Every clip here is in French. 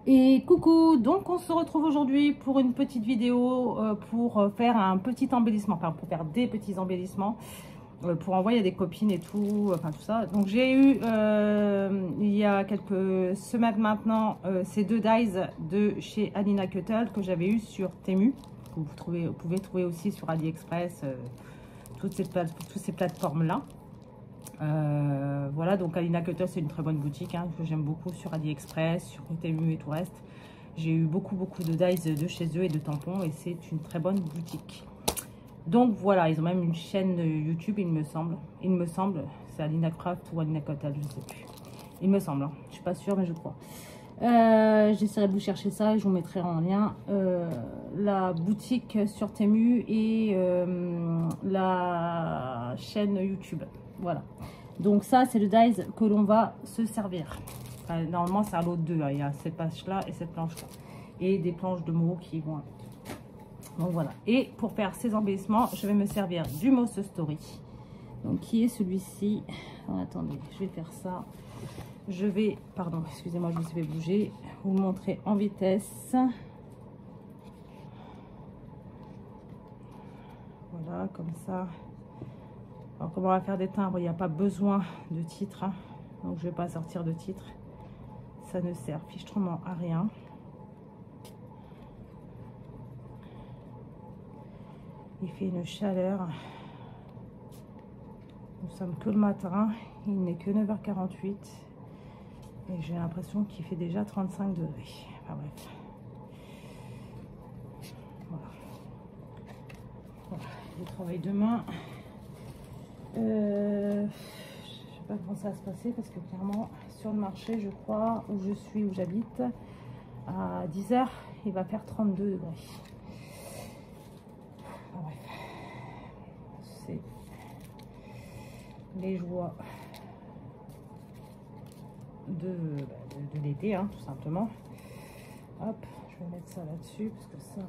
Et coucou, donc on se retrouve aujourd'hui pour une petite vidéo pour faire un petit embellissement, enfin pour faire des petits embellissements, pour envoyer à des copines et tout, enfin tout ça. Donc j'ai eu il y a quelques semaines maintenant ces deux dies de chez Alina Cuttle que j'avais eu sur Temu, que vous pouvez trouver aussi sur AliExpress, toutes ces plateformes là. Voilà, donc Alina Cuttle c'est une très bonne boutique hein, que j'aime beaucoup sur AliExpress, sur Temu et tout reste. J'ai eu beaucoup de dies de chez eux et de tampons et c'est une très bonne boutique. Donc voilà, ils ont même une chaîne YouTube il me semble, c'est Alina Craft ou Alina Cuttle, je sais plus, il me semble, hein. Je suis pas sûre mais je crois. J'essaierai de vous chercher ça et je vous mettrai en lien la boutique sur Temu et la chaîne YouTube. Voilà, donc ça c'est le dies que l'on va se servir. Enfin, normalement c'est à l'autre deux, hein. Il y a cette planche là et cette planche là et des planches de mots qui vont avec. Donc voilà, et pour faire ces embellissements je vais me servir du Moss Story, donc qui est celui-ci. Attendez, je vais faire ça. Je vais, pardon, excusez-moi, je vais bouger, vous montrer en vitesse. Voilà, comme ça. Alors, comme on va faire des timbres, il n'y a pas besoin de titre, hein. Donc je ne vais pas sortir de titre. Ça ne sert fichtrement à rien. Il fait une chaleur. Nous sommes que le matin, il n'est que 9h48. Et j'ai l'impression qu'il fait déjà 35 degrés. Enfin bref. Voilà. Voilà. Je travaille demain. Je ne sais pas comment ça va se passer parce que clairement sur le marché, je crois, où je suis, où j'habite, à 10h, il va faire 32 degrés. Enfin bref. C'est les joies de l'été, hein, tout simplement. Hop, je vais mettre ça là-dessus parce que ça,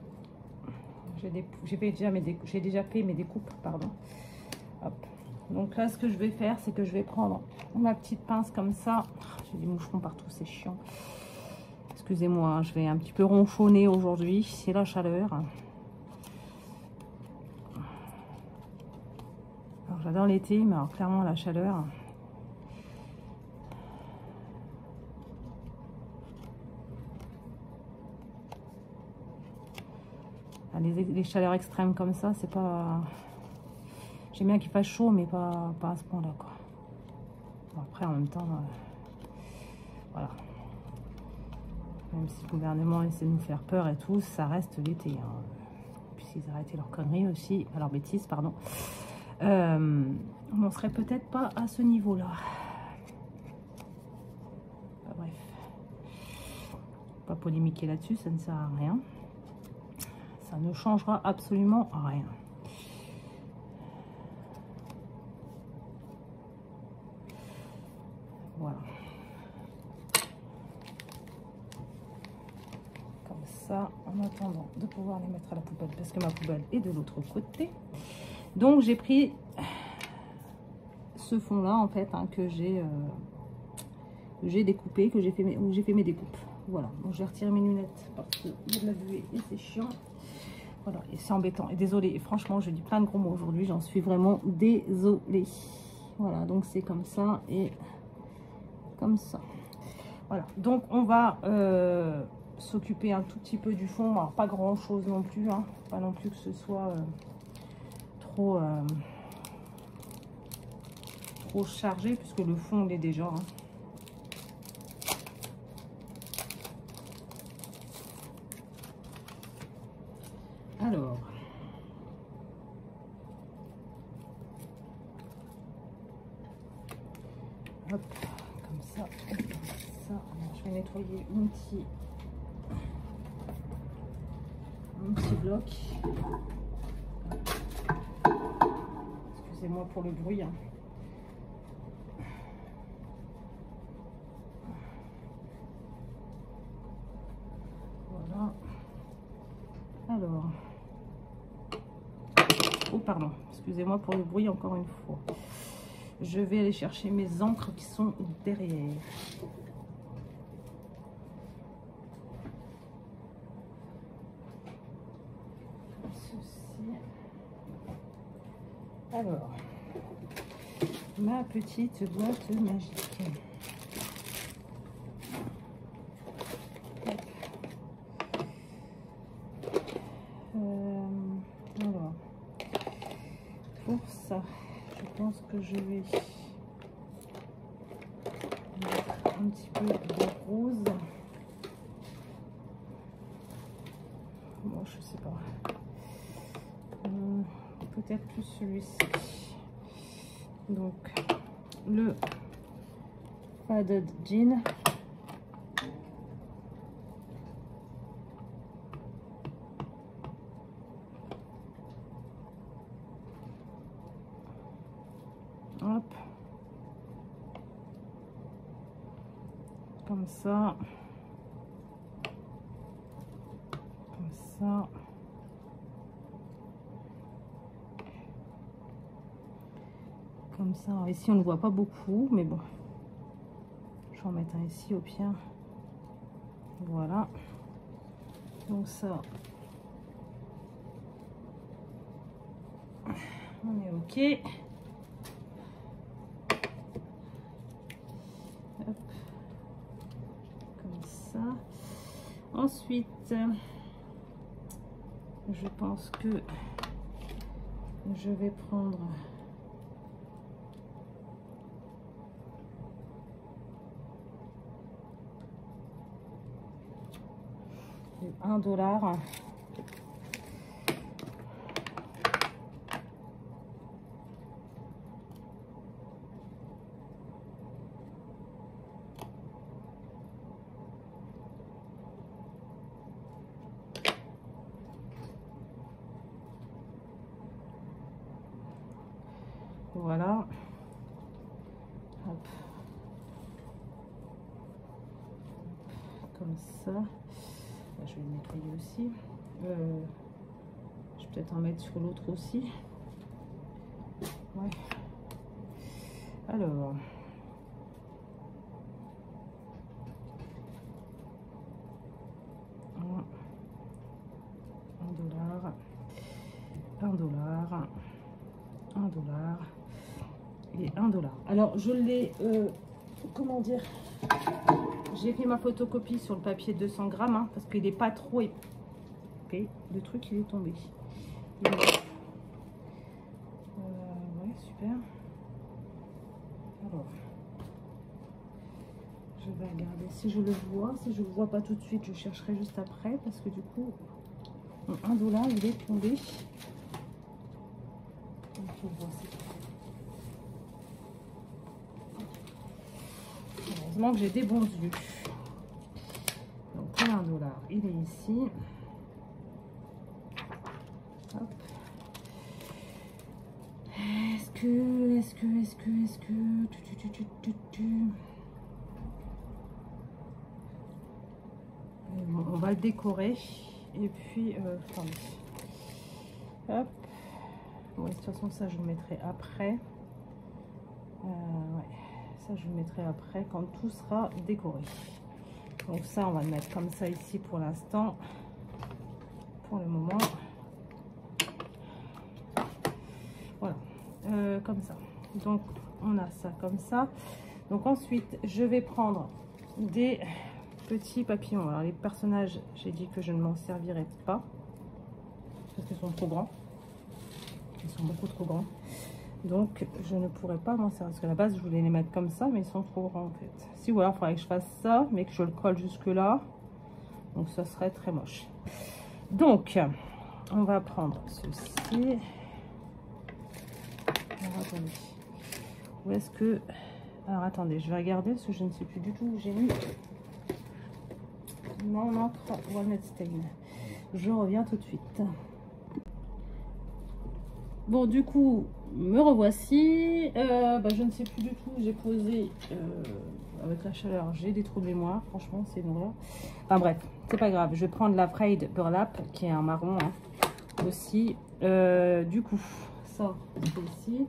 j'ai déjà fait mes découpes, pardon. Hop. Donc là, ce que je vais faire, c'est que je vais prendre ma petite pince comme ça. J'ai des moucherons partout, c'est chiant. Excusez-moi, hein, je vais un petit peu ronchonner aujourd'hui, c'est la chaleur. Alors j'adore l'été, mais alors clairement la chaleur. Les chaleurs extrêmes comme ça, c'est pas... J'aime bien qu'il fasse chaud, mais pas à ce point-là, quoi. Bon, après, en même temps, voilà. Même si le gouvernement essaie de nous faire peur et tout, ça reste l'été. Hein. Puis s'ils arrêtaient leurs conneries aussi, leurs bêtises, pardon, on serait peut-être pas à ce niveau-là. Enfin, bref. Pas polémiquer là-dessus, ça ne sert à rien. Ça ne changera absolument rien. Voilà. Comme ça, en attendant de pouvoir les mettre à la poubelle, parce que ma poubelle est de l'autre côté. Donc, j'ai pris ce fond-là, en fait, hein, que j'ai découpé, où j'ai fait mes découpes. Voilà. Donc, j'ai retiré mes lunettes parce qu'il y a de la buée et c'est chiant. Voilà, et c'est embêtant. Et désolée, et franchement, je dis plein de gros mots aujourd'hui, j'en suis vraiment désolée. Voilà, donc c'est comme ça et comme ça. Voilà, donc on va s'occuper un tout petit peu du fond. Alors, pas grand chose non plus, hein. Pas non plus que ce soit trop chargé, puisque le fond il est déjà. Hein. Alors, hop, comme ça, et comme ça. Alors, je vais nettoyer mon petit bloc. Excusez-moi pour le bruit. Hein. Voilà. Alors. Oh, pardon. Excusez-moi pour le bruit encore une fois. Je vais aller chercher mes encres qui sont derrière. Alors, ma petite boîte magique. Alors, pour ça, je pense que je vais mettre un petit peu de rose. Bon, je sais pas. Peut-être plus celui-ci. Donc, le Faded Jean. Hop. Comme ça. Comme ça. Comme ça. Alors ici, on ne voit pas beaucoup, mais bon. Je vais en mettre un ici au pire. Voilà. Donc ça. On est OK. Hop. Comme ça. Ensuite, je pense que je vais prendre le $1. Voilà. Hop. Comme ça. Là, je vais le nettoyer aussi. Je vais peut-être en mettre sur l'autre aussi. Ouais. Alors. $1 et $1. Alors je l'ai, comment dire, j'ai fait ma photocopie sur le papier 200 grammes hein, parce qu'il n'est pas trop épais. Le truc il est tombé. Ouais, super. Alors, je vais regarder si je le vois. Si je le vois pas tout de suite, je chercherai juste après parce que du coup, $1 il est tombé. Donc, je vois, heureusement que j'ai des bons yeux. Donc $1, il est ici. Hop. Est-ce que bon, on va le décorer et puis attendez. Hop. Ouais, de toute façon ça je le mettrai après. Ouais, ça je le mettrai après quand tout sera décoré. Donc ça on va le mettre comme ça ici pour l'instant, pour le moment. Voilà, comme ça. Donc on a ça comme ça. Donc ensuite je vais prendre des petits papillons. Alors les personnages, j'ai dit que je ne m'en servirai pas parce qu'ils sont trop grands. Ils sont beaucoup trop grands. Donc je ne pourrais pas m'en servir parce qu'à la base je voulais les mettre comme ça mais ils sont trop grands en fait. Si ou alors il faudrait que je fasse ça mais que je le colle jusque là, donc ça serait très moche. Donc on va prendre ceci. Alors attendez, où est-ce que, alors attendez, je vais regarder parce que je ne sais plus du tout où j'ai mis mon encre Walnut Stain. Je reviens tout de suite. Bon, du coup, me revoici. Je ne sais plus du tout. J'ai posé avec la chaleur. J'ai des trous de mémoire. Franchement, c'est une horreur. Enfin bref, c'est pas grave. Je vais prendre la Frayed Burlap qui est un marron hein, aussi. Du coup, ça, c'est ici.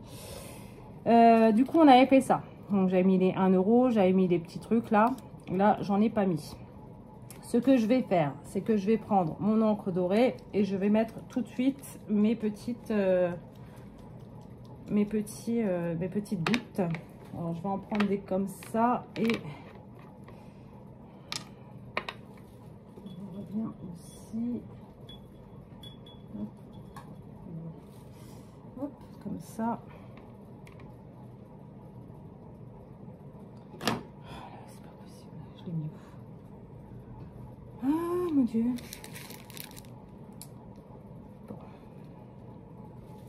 Du coup, on avait fait ça. Donc, j'avais mis les 1 €. J'avais mis des petits trucs là. Là, j'en ai pas mis. Ce que je vais faire, c'est que je vais prendre mon encre dorée et je vais mettre tout de suite mes petites gouttes. Alors, je vais en prendre des comme ça et je reviens aussi. Hop, hop, comme ça. C'est pas possible, je l'ai mis où? Ah mon Dieu. Bon.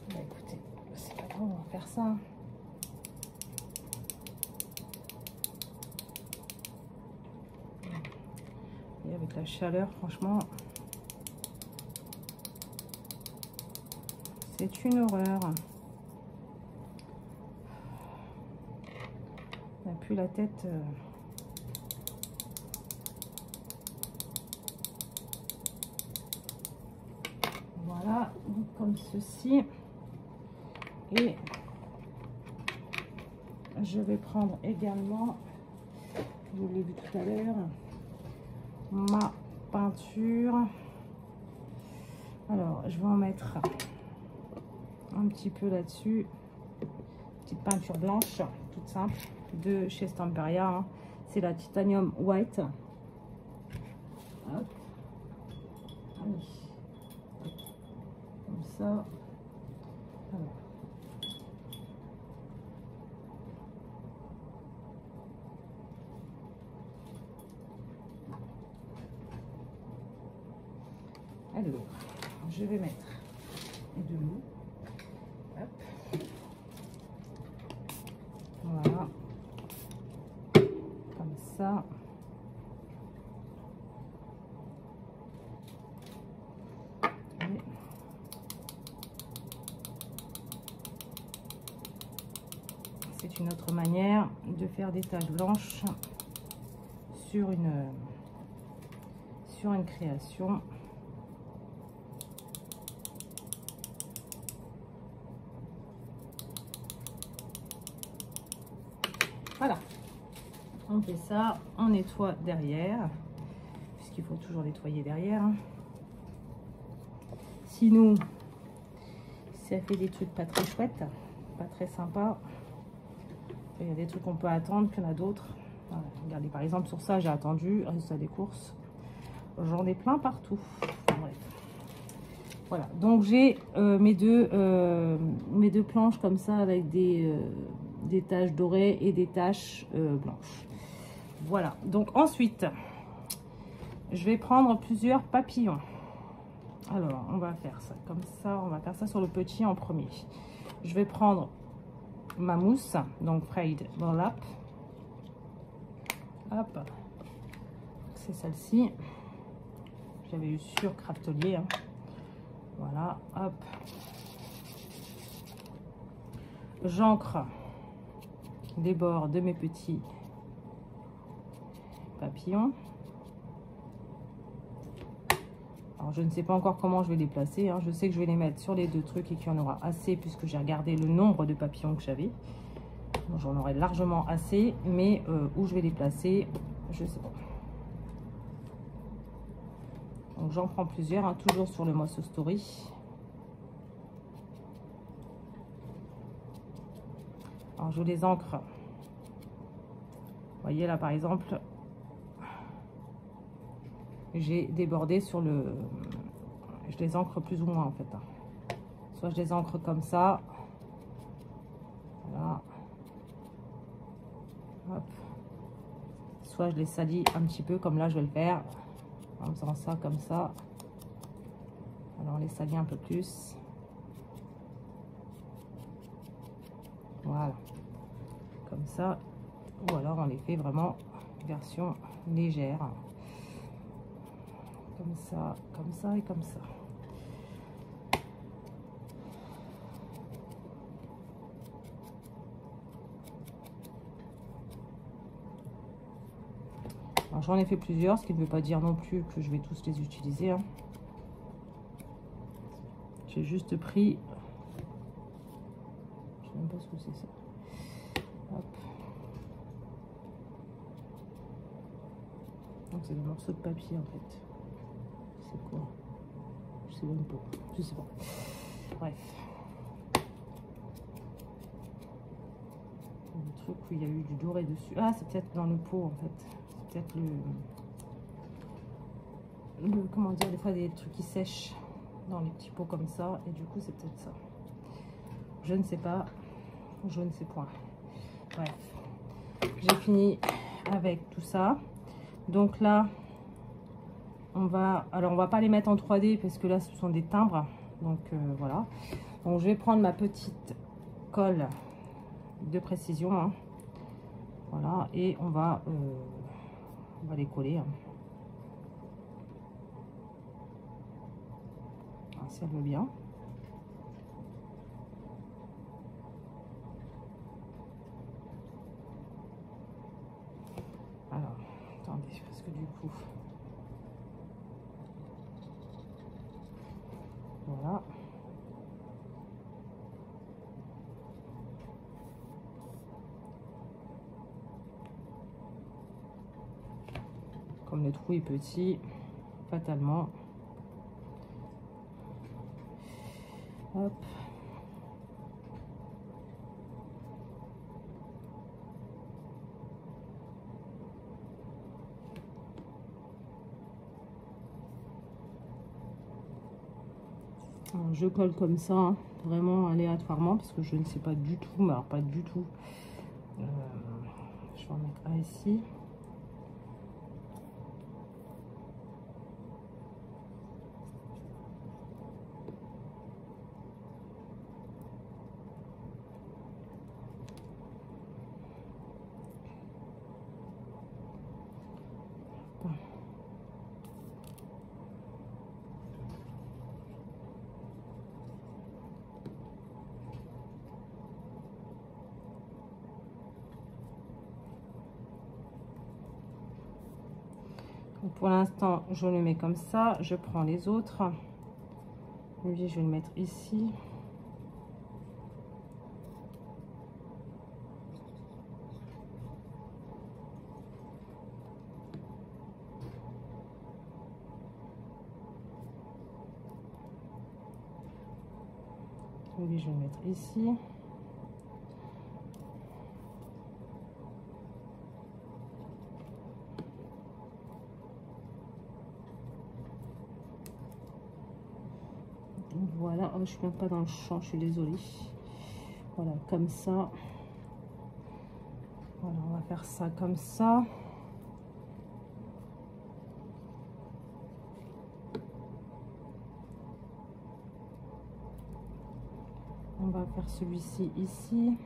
Bah écoutez, c'est pas grave, on va faire ça. Et avec la chaleur, franchement, c'est une horreur. On n'a plus la tête. Voilà, donc comme ceci. Et je vais prendre également, je l'ai vu tout à l'heure, ma peinture. Alors, je vais en mettre un petit peu là-dessus. Petite peinture blanche, toute simple, de chez Stamperia. Hein. C'est la Titanium White. Hop. Allez. Comme ça. Alors. Alors, je vais mettre de l'eau. Hop. Voilà. Comme ça. Et c'est une autre manière de faire des taches blanches sur une création. Voilà, on fait ça, on nettoie derrière, puisqu'il faut toujours nettoyer derrière. Hein. Sinon, ça fait des trucs pas très chouettes, pas très sympas. Il y a des trucs qu'on peut attendre, qu'il y en a d'autres. Voilà. Regardez, par exemple, sur ça, j'ai attendu, résultat des courses. J'en ai plein partout. Bref. Voilà, donc j'ai mes deux planches comme ça avec des taches dorées et des taches blanches. Voilà, donc ensuite, je vais prendre plusieurs papillons. Alors, on va faire ça comme ça. On va faire ça sur le petit en premier. Je vais prendre ma mousse, donc Frayed Burlap. Hop, c'est celle-ci. J'avais eu sur Craftelier. Hein. Voilà, hop. J'ancre les bords de mes petits papillons. Alors, je ne sais pas encore comment je vais les placer. Hein. Je sais que je vais les mettre sur les deux trucs et qu'il y en aura assez puisque j'ai regardé le nombre de papillons que j'avais. J'en aurai largement assez, mais où je vais les placer, je ne sais pas. Donc, j'en prends plusieurs, hein, toujours sur le Moss Story. Alors, je les ancre. Vous voyez là, par exemple, j'ai débordé sur le... Je les ancre plus ou moins, en fait. Hein. Soit je les ancre comme ça. Voilà. Hop. Soit je les salis un petit peu, comme là, je vais le faire. En faisant ça comme ça. Alors, on les salit un peu plus. Voilà. Comme ça. Ou alors, on les fait vraiment version légère. Comme ça et comme ça. J'en ai fait plusieurs, ce qui ne veut pas dire non plus que je vais tous les utiliser. Hein. J'ai juste pris... Je ne sais même pas ce que c'est ça. Hop. l'impression que c'est des morceaux de papier en fait. C'est quoi? Je sais même pas. Je sais pas. Bref. Le truc où il y a eu du doré dessus. Ah, c'est peut-être dans le pot en fait. C'est peut-être le... Comment dire, des fois des trucs qui sèchent dans les petits pots comme ça. Et du coup, c'est peut-être ça. Je ne sais pas. Je ne sais point. Bref. J'ai fini avec tout ça. Donc là, on va... Alors, on va pas les mettre en 3D parce que là, ce sont des timbres. Donc, voilà. Donc, je vais prendre ma petite colle de précision. Hein. Voilà. Et on va les coller. Hein. Si elle veut bien. Alors, attendez, parce que du coup... Voilà. Comme le trou est petit, fatalement. Hop. Alors, je colle comme ça, hein, vraiment aléatoirement, parce que je ne sais pas du tout, mais alors pas du tout. Je vais en mettre un ici. Donc pour l'instant, je le mets comme ça. Je prends les autres. Lui, je vais le mettre ici. Lui, je vais le mettre ici. Voilà, oh, je suis même pas dans le champ, je suis désolée. Voilà, comme ça. Voilà, on va faire ça comme ça. On va faire celui-ci ici.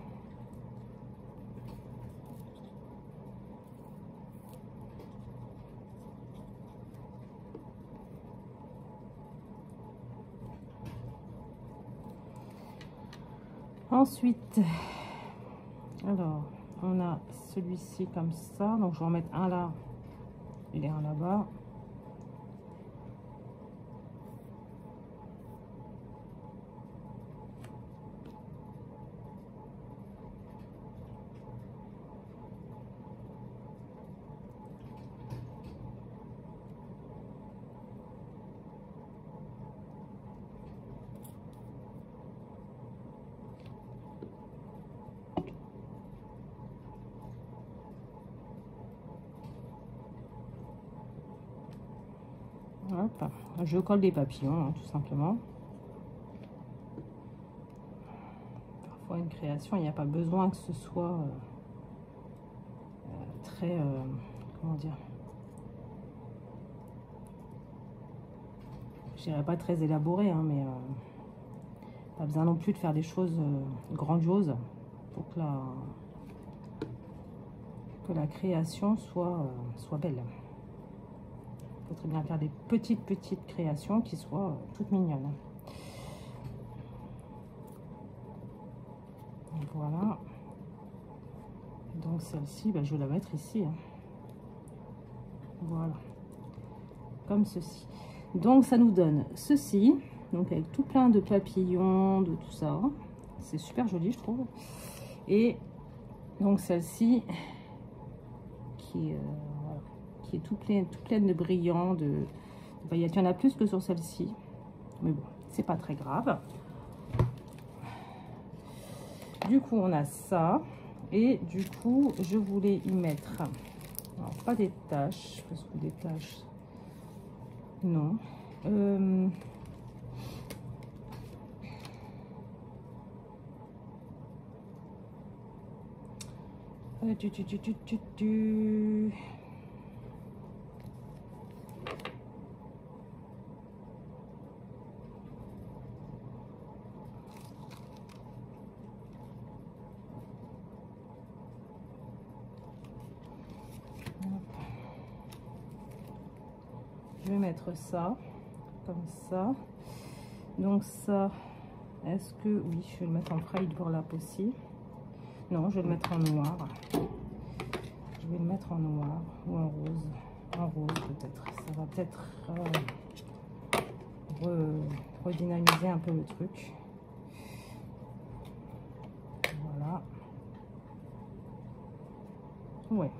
Ensuite, alors, on a celui-ci comme ça. Donc, je vais en mettre un là et un là-bas. Hop. Je colle des papillons, hein, tout simplement. Parfois, une création, il n'y a pas besoin que ce soit très... comment dire? Je dirais pas très élaboré, hein, mais pas besoin non plus de faire des choses grandioses pour que la création soit belle. Il faut très bien faire des petites créations qui soient toutes mignonnes. Voilà. Donc celle-ci, ben, je vais la mettre ici. Hein. Voilà. Comme ceci. Donc ça nous donne ceci. Donc avec tout plein de papillons, de tout ça. C'est super joli, je trouve. Et donc celle-ci qui qui est tout pleine de brillants, de paillettes. Il y en a plus que sur celle-ci. Mais bon, c'est pas très grave. Du coup, on a ça. Et du coup, je voulais y mettre... Alors, pas des taches, parce que des taches... Non. Je vais mettre ça, comme ça. Donc ça, est-ce que... Oui, je vais le mettre en Fried Burlap aussi. Non, je vais le mettre en noir. Je vais le mettre en noir ou en rose. En rose peut-être. Ça va peut-être redynamiser un peu le truc. Voilà. Ouais.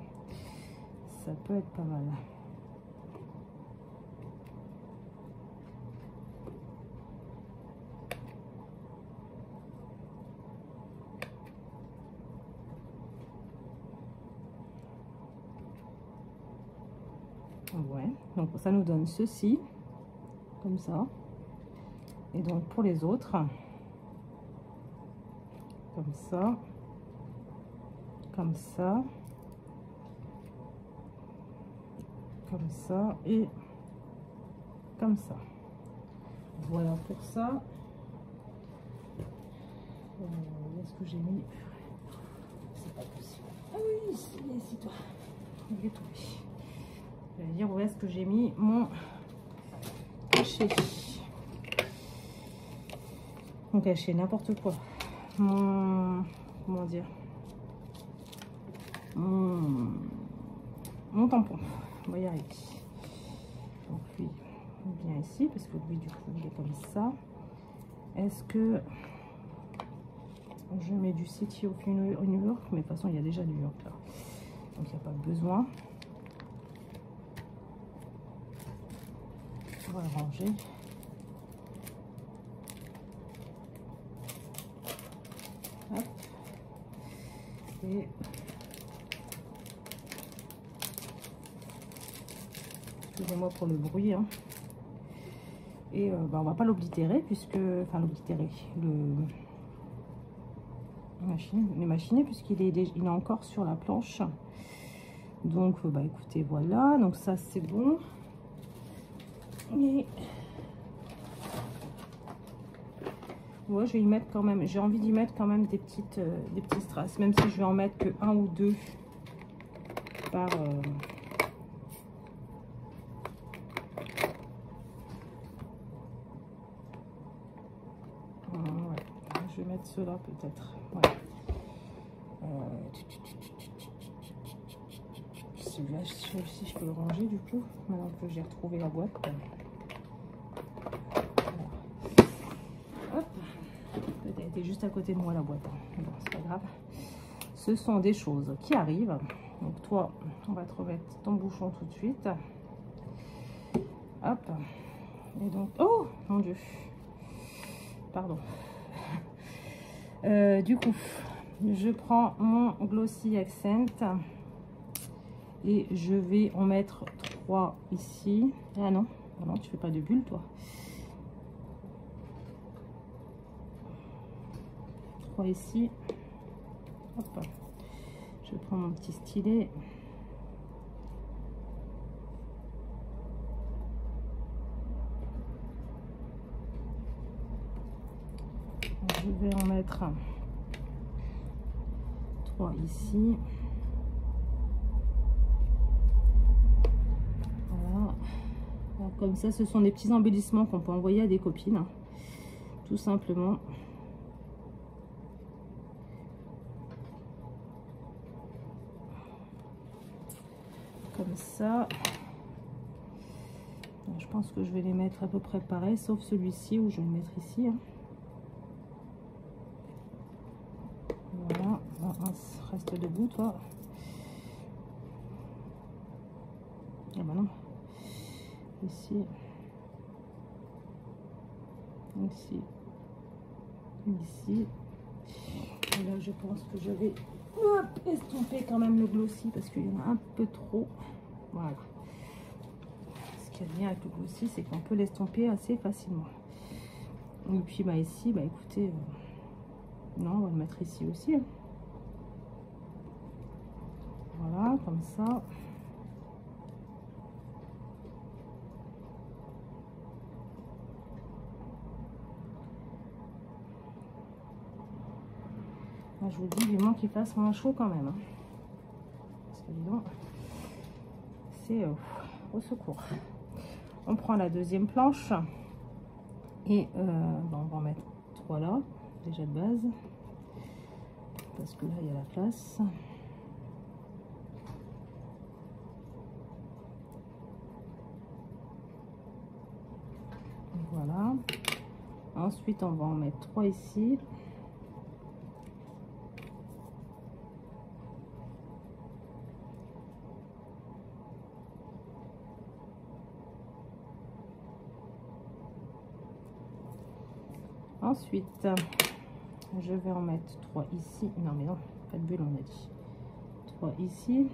Ça peut être pas mal. Ouais, donc ça nous donne ceci, comme ça. Et donc pour les autres, comme ça, comme ça, comme ça et comme ça. Voilà pour ça. Où est-ce que j'ai mis? C'est pas possible. Ah oui, c'est toi. Il est tombé. Je vais dire où est-ce que j'ai mis mon cachet. Mon cachet, n'importe quoi. Mon... Comment dire? Mon tampon. On va y arriver. Donc lui, il vient ici parce que lui, du coup, il est comme ça. Est-ce que je mets du City of New York? Mais de toute façon, il y a déjà New York là. Donc, il n'y a pas besoin. On va le ranger. Hop. Et excusez-moi pour le bruit. Hein. Et on va pas l'oblitérer puisque, enfin l'oblitérer, les machiner puisqu'il est encore sur la planche. Donc écoutez, voilà. Donc ça c'est bon. Et ouais, je vais y mettre quand même. J'ai envie d'y mettre quand même des petits strass, même si je vais en mettre que un ou deux par. Ouais. Je vais mettre ceux-là peut-être. Ouais. Celui-là, si je peux le ranger du coup, maintenant que j'ai retrouvé la boîte. Hop. Elle était juste à côté de moi la boîte. Bon, c'est pas grave. Ce sont des choses qui arrivent. Donc toi, on va te remettre ton bouchon tout de suite. Hop. Et donc, oh mon Dieu. Pardon. Du coup, je prends mon Glossy Accent et je vais en mettre 3 ici. Ah non, non, tu fais pas de bulle toi. 3 ici. Hop. Je prends mon petit stylet. Je vais en mettre 3 ici. Voilà. Alors, comme ça, ce sont des petits embellissements qu'on peut envoyer à des copines. Hein, tout simplement. Comme ça. Alors, je pense que je vais les mettre à peu près pareil, sauf celui-ci où je vais le mettre ici. Hein. Voilà, reste debout toi. ici, ici, ici. Et là, je pense que je vais estomper quand même le glossy parce qu'il y en a un peu trop. Voilà. Ce qui est bien avec le glossy, c'est qu'on peut l'estomper assez facilement. Et puis bah ici, bah écoutez, non, on va le mettre ici aussi. Hein. Voilà, comme ça. Moi, je vous dis vivement qu'il fasse moins chaud quand même. Hein. Parce que dis donc, c'est au secours. On prend la deuxième planche. Et bon, on va en mettre 3 là, déjà de base. Parce que là, il y a la place. Voilà. Ensuite, on va en mettre 3 ici. Ensuite, je vais en mettre 3 ici. Non, mais non, pas de bulle, on a dit. 3 ici.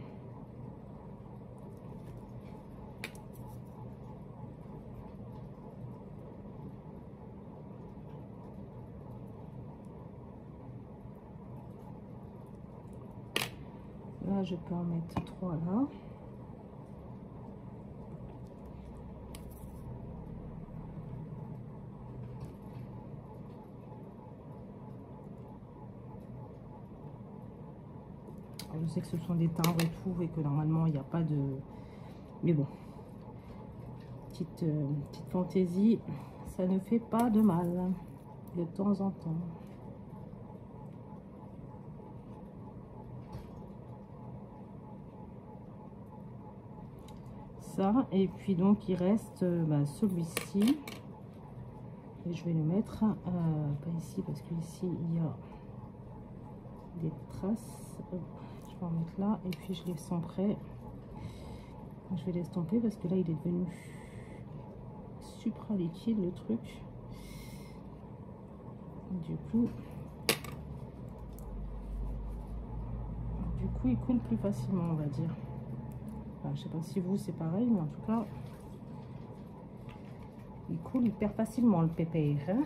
Là, je peux en mettre 3 là. Je sais que ce sont des timbres et tout, et que normalement il n'y a pas de... Mais bon, petite fantaisie, ça ne fait pas de mal de temps en temps. Ça, et puis donc il reste celui-ci. Et je vais le mettre, pas ici, parce qu'ici il y a des traces. Je vais en mettre là, et puis je les sens prêts. Je vais l'estomper parce que là il est devenu supra liquide le truc. Du coup il coule plus facilement, on va dire. Enfin, je sais pas si vous c'est pareil, mais en tout cas il coule hyper facilement le pépère. Hein.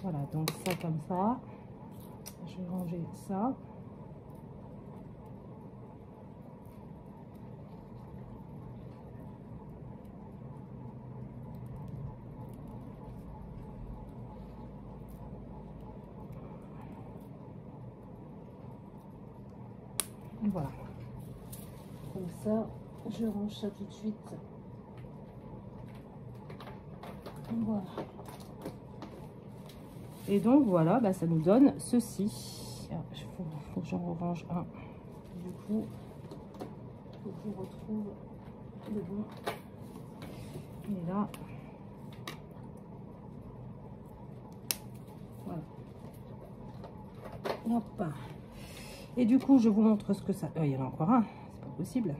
Voilà, donc ça comme ça. Je vais ranger ça. Voilà. Comme ça, je range ça tout de suite. Voilà. Et donc voilà, bah, ça nous donne ceci. Il faut que j'en range un. Du coup, il faut que je retrouve le bon. Et là, voilà. Hop. Et du coup, je vous montre ce que ça... il y en a encore un, c'est pas possible.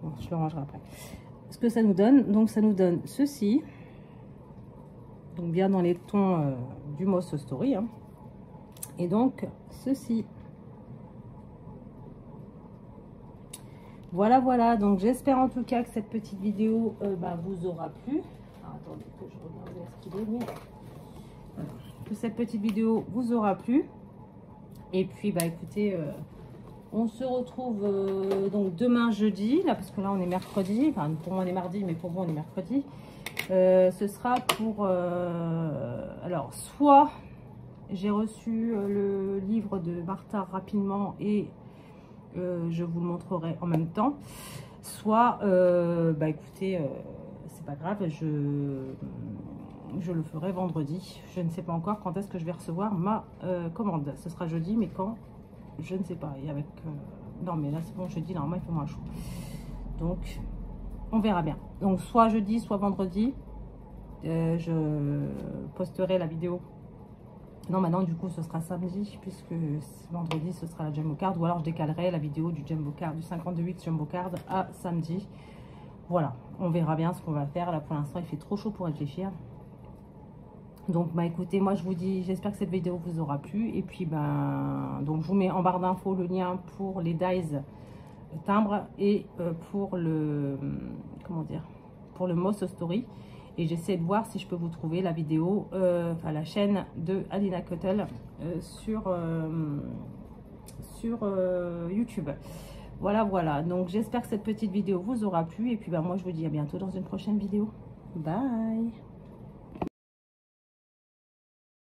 Bon, je le rangerai après. Ce que ça nous donne, donc ça nous donne ceci. Donc bien dans les tons du Moss Story. Hein. Et donc, ceci. Voilà, voilà. Donc j'espère en tout cas que cette petite vidéo vous aura plu. Alors, attendez que je regarde où est-ce qu'il est. Mais... Voilà. Que cette petite vidéo vous aura plu. Et puis, écoutez, on se retrouve donc demain jeudi, là, parce que là, on est mercredi. Enfin, pour moi, on est mardi, mais pour vous, on est mercredi. Ce sera pour... alors, soit j'ai reçu le livre de Martha rapidement et je vous le montrerai en même temps. Soit, écoutez, c'est pas grave, je le ferai vendredi. Je ne sais pas encore quand est-ce que je vais recevoir ma commande. Ce sera jeudi, mais quand, je ne sais pas. Et avec non, mais là c'est bon, jeudi, normalement il fait moins chaud. Donc, on verra bien. Donc, soit jeudi, soit vendredi, je posterai la vidéo. Non, maintenant du coup ce sera samedi, puisque vendredi ce sera la Jumbo Card. Ou alors je décalerai la vidéo du Jumbo Card, du 52X Jumbo Card à samedi. voilà, on verra bien ce qu'on va faire. Là, pour l'instant, il fait trop chaud pour réfléchir. Donc, bah écoutez, moi, je vous dis, j'espère que cette vidéo vous aura plu. Et puis, ben, donc, je vous mets en barre d'infos le lien pour les dies timbre et pour le, comment dire, pour le Moss Story. Et j'essaie de voir si je peux vous trouver la vidéo, enfin la chaîne de Alina Cuttle sur YouTube. Voilà, voilà. Donc j'espère que cette petite vidéo vous aura plu. Et puis bah, moi je vous dis à bientôt dans une prochaine vidéo. Bye!